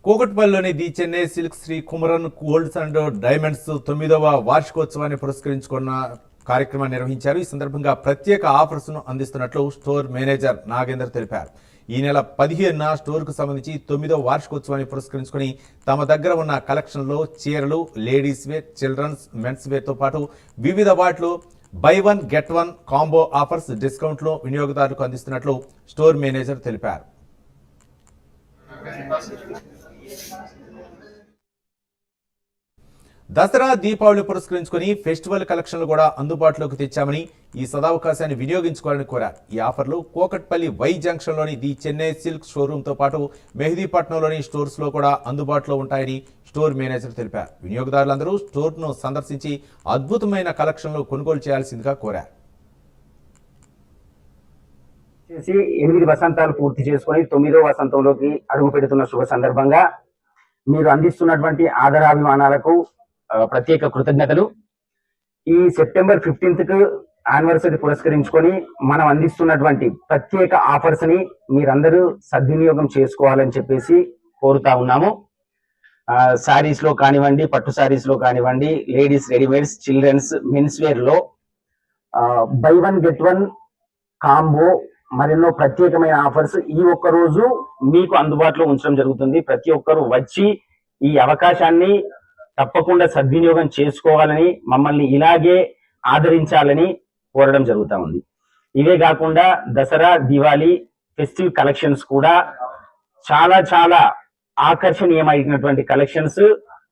కూకట్పల్లిలోని the Chennai silk Sri Kumaran golds and diamonds 9వ వార్షికోత్సవాన్ని పురస్కరించుకున్న కార్యక్రమాన్ని నిర్వహించారు. ఈ సందర్భంగా ప్రత్యేక ఆఫర్స్ ను అందిస్తున్నట్లు స్టోర్ మేనేజర్ నాగేందర్ తెలిపారు. ఈ నెల 15న స్టోర్కు సంబంధించి 9వ వార్షికోత్సవాన్ని పురస్కరించుకుని తమ దగ్గర ఉన్న కలెక్షన్లో చీరలు, లేడీస్ వేర్, చిల్డ్రన్స్, మెన్స్ వేర్తో పాటు వివిధ వాటిలో by one get one combo offers డిస్కౌంట్లో వినియోగదారులకు అందిస్తున్నట్లు స్టోర్ మేనేజర్ తెలిపారు. దసరా, దీపావళి పురస్కరించుకుని ఫెస్టివల్ కలెక్షన్లు కూడా అందుబాటులోకి తెచ్చామని, ఈ సదావకాశాన్ని వినియోగించుకోవాలని కోరారు. ఈ ఆఫర్లు కూకట్పల్లి వై జంక్షన్లోని ది చెన్నై సిల్క్ షోరూంతో పాటు మెహదీపట్నంలోని స్టోర్స్ లో కూడా అందుబాటులో ఉంటాయని స్టోర్ మేనేజర్ తెలిపారు. వినియోగదారులందరూ స్టోర్ను సందర్శించి అద్భుతమైన కలెక్షన్లు కొనుగోలు చేయాల్సిందిగా కోరారు. 8 వసంతాలు పూర్తి చేసుకుని 9వ వసంతంలోకి అడుగు పెడుతున్న శుభ సందర్భంగా మీరు అందిస్తున్నటువంటి ఆదరాభిమానాలకు ప్రత్యేక కృతజ్ఞతలు. ఈ సెప్టెంబర్ 15కు యానివర్సరీ పురస్కరించుకొని మనం అందిస్తున్నటువంటి ప్రత్యేక ఆఫర్స్ ని మీరందరూ సద్వినియోగం చేసుకోవాలని చెప్పేసి కోరుతా ఉన్నాము. శారీస్ లో కానివ్వండి, పట్టు శారీస్ లో కానివ్వండి, ladies readymades, childrens, mens wear లో buy one get one combo మరెన్నో ప్రత్యేకమైన ఆఫర్స్ ఈ ఒక్క రోజు మీకు అందుబాటులో ఉంచడం జరుగుతుంది. ప్రతి ఒక్కరూ వచ్చి ఈ అవకాశాన్ని తప్పకుండా సద్వినియోగం చేసుకోవాలని, మమ్మల్ని ఇలాగే ఆదరించాలని కోరడం జరుగుతూ ఉంది. ఇవే కాకుండా దసరా, దివాళీ ఫెస్టివ్ కలెక్షన్స్ కూడా చాలా చాలా ఆకర్షణీయమైనటువంటి కలెక్షన్స్,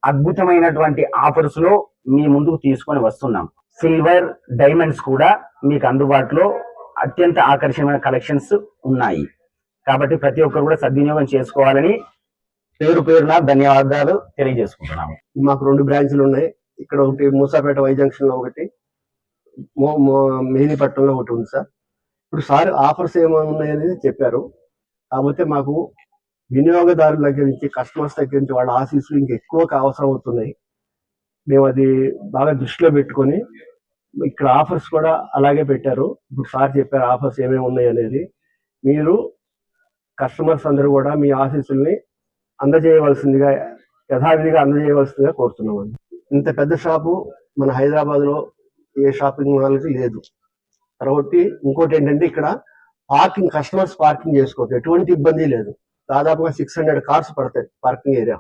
అద్భుతమైనటువంటి ఆఫర్స్ లో మీ ముందుకు తీసుకొని వస్తున్నాం. సిల్వర్, డైమండ్స్ కూడా మీకు అందుబాటులో అత్యంత ఆకర్షణీయమైన కలెక్షన్స్ ఉన్నాయి. కాబట్టి ప్రతి ఒక్కరు కూడా సద్వినియోగం చేసుకోవాలని పేరు పేరున ధన్యవాదాలు తెలియజేసుకుంటున్నాము. మాకు 2 బ్రాంచ్లు ఉన్నాయి. ఇక్కడ ఒకటి మూసాపేట వై జంక్షన్ లో ఒకటి, మెహదీపట్నంలో ఒకటి ఉంది సార్. ఇప్పుడు సార్ ఆఫర్స్ ఏమన్నాయని చెప్పారు. కాకపోతే మాకు వినియోగదారుల దగ్గర నుంచి, కస్టమర్స్ దగ్గర నుంచి వాళ్ళ ఆశీస్సులు ఇంకా ఎక్కువ అవసరం అవుతున్నాయి. మేము అది బాగా దృష్టిలో పెట్టుకొని ఇక్కడ ఆఫర్స్ కూడా అలాగే పెట్టారు. ఇప్పుడు సార్ చెప్పారు ఆఫర్స్ ఏమేమి ఉన్నాయి అనేది. మీరు కస్టమర్స్ అందరూ కూడా మీ ఆశీస్సుల్ని అందజేయవలసిందిగా, యథావిధిగా అందజేయవలసిందిగా కోరుతున్నామండి. ఇంత పెద్ద షాపు మన హైదరాబాద్ లో ఏ షాపింగ్ మాల్కి లేదు. కాబట్టి ఇంకోటి ఏంటంటే ఇక్కడ పార్కింగ్, కస్టమర్స్ పార్కింగ్ చేసుకోవచ్చు, ఎటువంటి ఇబ్బంది లేదు. దాదాపుగా 600 కార్స్ పడతాయి పార్కింగ్ ఏరియా.